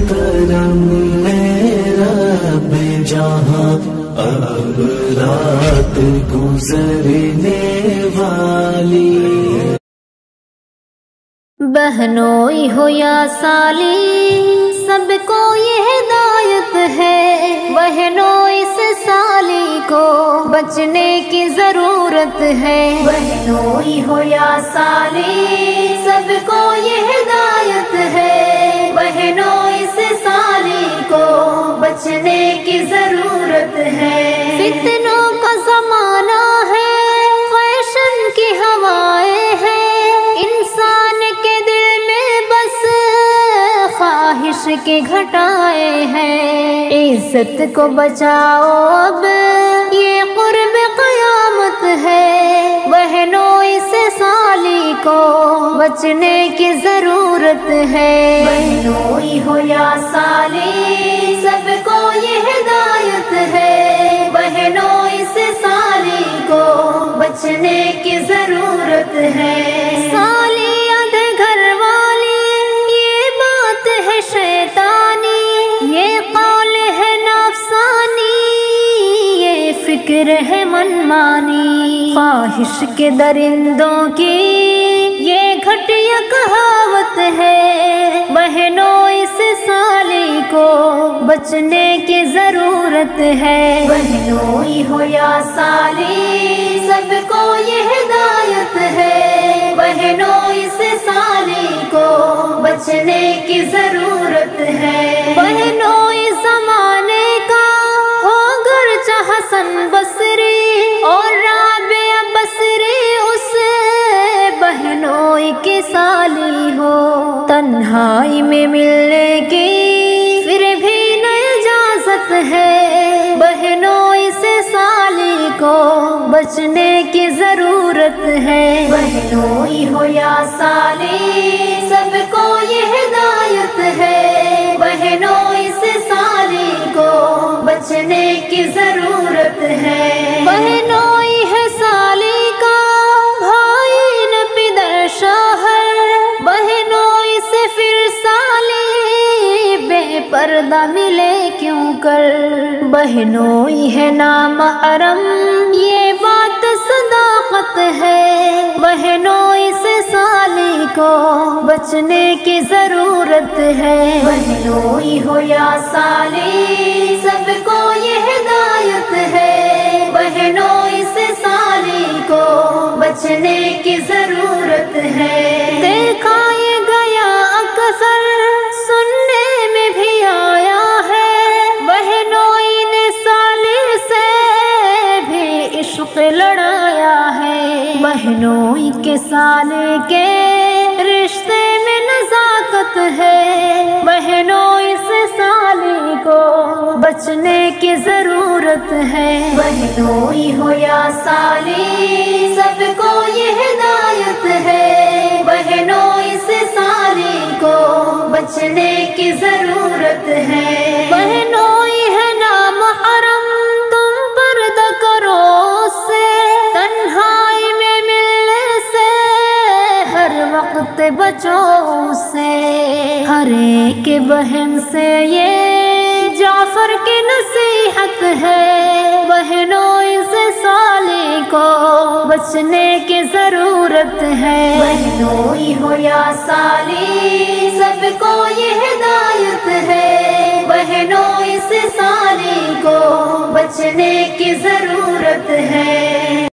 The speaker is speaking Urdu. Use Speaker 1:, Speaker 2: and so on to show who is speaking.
Speaker 1: کرم رب جہاں اب رات گزرنے والی،
Speaker 2: بہنوئی ہو یا سالی سب کو یہ ہدایت ہے، بہنوں اس سالی کو بچنے کی ضرورت ہے، بہنوئی ہو یا سالی سب کو یہ ہدایت ہے، بہنوں اس سالی کو بچنے کی ضرورت ہے، فتنوں کا زمانہ ہے، فیشن کی ہوائیں ہیں، انسان کے دل میں بس خواہش کے گھٹائے ہیں، عزت کو بچاؤ اب یہ قرب قیامت ہے، بہنوں اس سالی کو بچنے کی ضرورت ہے، بہنوئی ہو یا سالی سب کو یہ ہدایت ہے، بہنوں اس سالی کو بچنے کی ضرورت ہے، سالی آدھے گھر والی یہ بات ہے شیطانی، یہ قول ہے نفسانی، یہ فکر ہے منمانی، خواہش کے درندوں کی یہ گھٹیا کہاوت ہے، بہنوں اس سالی کو بچنے کی ضرورت ہے، بہنوئی ہو یا سالی سب کو یہ ہدایت ہے، بہنوں اس سالی کو بچنے کی ضرورت ہے، بہنوں اس زمانے کا ہو گرچہ حسن بصری اور رابعہ بصری، اس بہنوئی کی سالی ہو تنہائی میں ملنے کی پھر بھی نہ اجازت ہے، بہنوں اس سالی کو بچنے کی ضرورت ہے، بہنوئی ہو یا سالی سب کو یہ ہدایت ہے، بہنوں اس سالی کو بچنے کی ضرورت ہے، بہنوئی ہے سالی کا بھائی نہ پدر شوہر، بہنوں اس پھر سالی بے پردہ ملے کیوں کر، بہنوئی ہے نامحرم یہ بات صداقت ہے، بہنوں اس سالی کو بچنے کی ضرورت ہے، بہنوئی ہو یا سالی سب کو یہ ہدایت ہے، بہنوں اس سالی کو بچنے کی ضرورت ہے، دیکھا یہ گیا اکثر سننے میں بھی آیا ہے، بہنوئی نے سالی سے بھی عشق لڑایا ہے، بہنوئی کے سالے کے رشتے میں نزاکت ہے، بہنوں اس سالی کو بچنے کی ضرورت ہے، بہنوئی ہو یا سالی سب کو یہ ہدایت ہے، بہنوں اس سالی کو بچنے کی ضرورت ہے، بہنوئی ہے نامحرم تم پردہ کرو اس سے، تنہائی میں ملنے سے ہر وقت بچو اس سے، ہر ایک بہن سے یہ جعفر کی نصیحت ہے، بہنوں اس سالی کو بچنے کی ضرورت ہے، بہنوئی ہو یا سالی سب کو یہ ہدایت ہے، بہنوں اس سالی کو بچنے کی ضرورت ہے۔